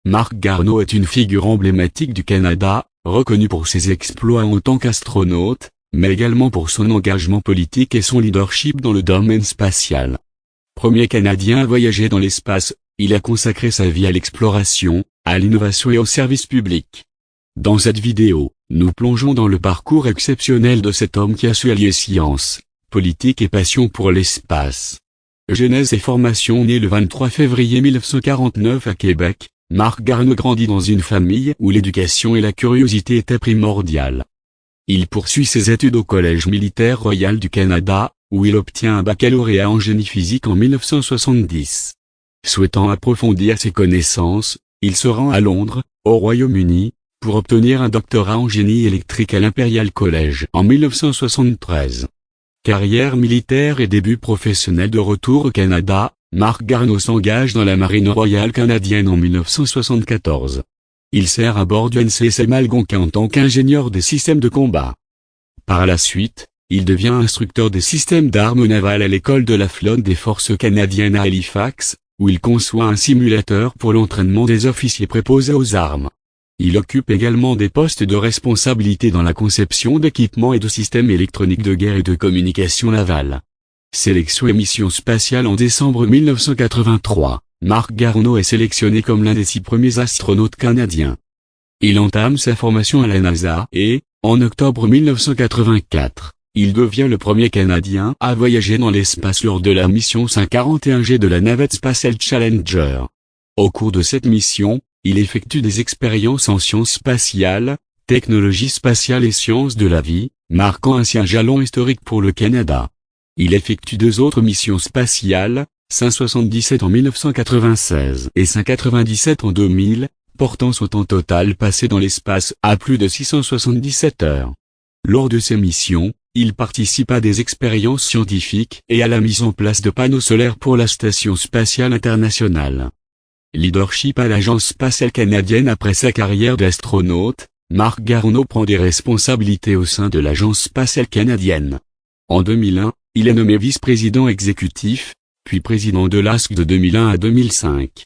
Marc Garneau est une figure emblématique du Canada, reconnu pour ses exploits en tant qu'astronaute, mais également pour son engagement politique et son leadership dans le domaine spatial. Premier Canadien à voyager dans l'espace, il a consacré sa vie à l'exploration, à l'innovation et au service public. Dans cette vidéo, nous plongeons dans le parcours exceptionnel de cet homme qui a su allier science, politique et passion pour l'espace. Genèse et formation. Né le 23 février 1949 à Québec, Marc Garneau grandit dans une famille où l'éducation et la curiosité étaient primordiales. Il poursuit ses études au Collège militaire royal du Canada, où il obtient un baccalauréat en génie physique en 1970. Souhaitant approfondir ses connaissances, il se rend à Londres, au Royaume-Uni, pour obtenir un doctorat en génie électrique à l'Imperial College en 1973. Carrière militaire et début professionnel. De retour au Canada, Marc Garneau s'engage dans la Marine royale canadienne en 1974. Il sert à bord du NCSM Algonquin en tant qu'ingénieur des systèmes de combat. Par la suite, il devient instructeur des systèmes d'armes navales à l'école de la flotte des forces canadiennes à Halifax, où il conçoit un simulateur pour l'entraînement des officiers préposés aux armes. Il occupe également des postes de responsabilité dans la conception d'équipements et de systèmes électroniques de guerre et de communication navale. Sélection et mission spatiale. En décembre 1983, Marc Garneau est sélectionné comme l'un des 6 premiers astronautes canadiens. Il entame sa formation à la NASA et, en octobre 1984, il devient le premier Canadien à voyager dans l'espace lors de la mission 541G de la navette spatiale Challenger. Au cours de cette mission, il effectue des expériences en sciences spatiales, technologie spatiale et sciences de la vie, marquant ainsi un jalon historique pour le Canada. Il effectue 2 autres missions spatiales, 577 en 1996 et 597 en 2000, portant son temps total passé dans l'espace à plus de 677 heures. Lors de ces missions, il participe à des expériences scientifiques et à la mise en place de panneaux solaires pour la Station spatiale internationale. Leadership à l'Agence spatiale canadienne. Après sa carrière d'astronaute, Marc Garneau prend des responsabilités au sein de l'Agence spatiale canadienne. En 2001, il est nommé vice-président exécutif, puis président de l'ASC de 2001 à 2005.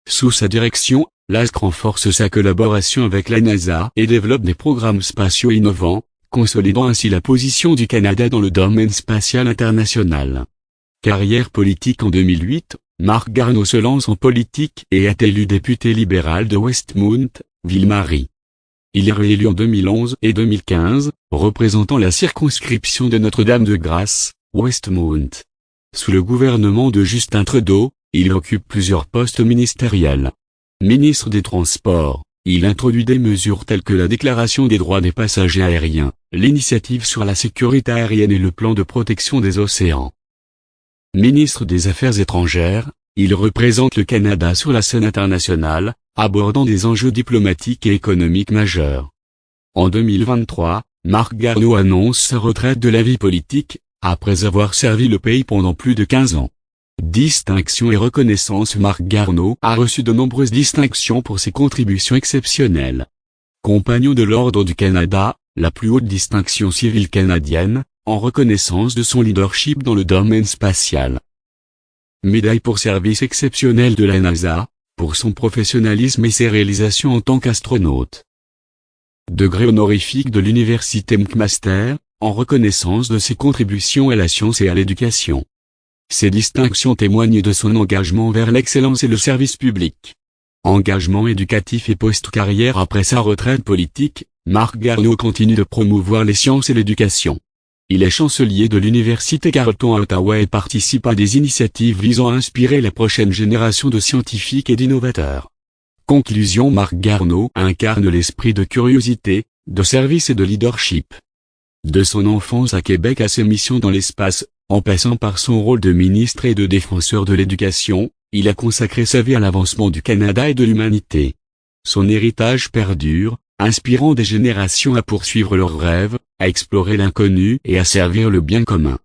Sous sa direction, l'ASC renforce sa collaboration avec la NASA et développe des programmes spatiaux innovants, consolidant ainsi la position du Canada dans le domaine spatial international. Carrière politique. En 2008, Marc Garneau se lance en politique et est élu député libéral de Westmount, Ville-Marie. Il est réélu en 2011 et 2015, représentant la circonscription de Notre-Dame-de-Grâce, Westmount. Sous le gouvernement de Justin Trudeau, il occupe plusieurs postes ministériels. Ministre des Transports, il introduit des mesures telles que la Déclaration des droits des passagers aériens, l'initiative sur la sécurité aérienne et le plan de protection des océans. Ministre des Affaires étrangères, il représente le Canada sur la scène internationale, abordant des enjeux diplomatiques et économiques majeurs. En 2023, Marc Garneau annonce sa retraite de la vie politique, après avoir servi le pays pendant plus de 15 ans. Distinctions et reconnaissances. Marc Garneau a reçu de nombreuses distinctions pour ses contributions exceptionnelles. Compagnon de l'Ordre du Canada, la plus haute distinction civile canadienne, en reconnaissance de son leadership dans le domaine spatial. Médaille pour service exceptionnel de la NASA, pour son professionnalisme et ses réalisations en tant qu'astronaute. Degré honorifique de l'Université McMaster, en reconnaissance de ses contributions à la science et à l'éducation. Ces distinctions témoignent de son engagement vers l'excellence et le service public. Engagement éducatif et post-carrière. Après sa retraite politique, Marc Garneau continue de promouvoir les sciences et l'éducation. Il est chancelier de l'Université Carleton à Ottawa et participe à des initiatives visant à inspirer la prochaine génération de scientifiques et d'innovateurs. Conclusion. Marc Garneau incarne l'esprit de curiosité, de service et de leadership. De son enfance à Québec à ses missions dans l'espace, en passant par son rôle de ministre et de défenseur de l'éducation, il a consacré sa vie à l'avancement du Canada et de l'humanité. Son héritage perdure, inspirant des générations à poursuivre leurs rêves, à explorer l'inconnu et à servir le bien commun.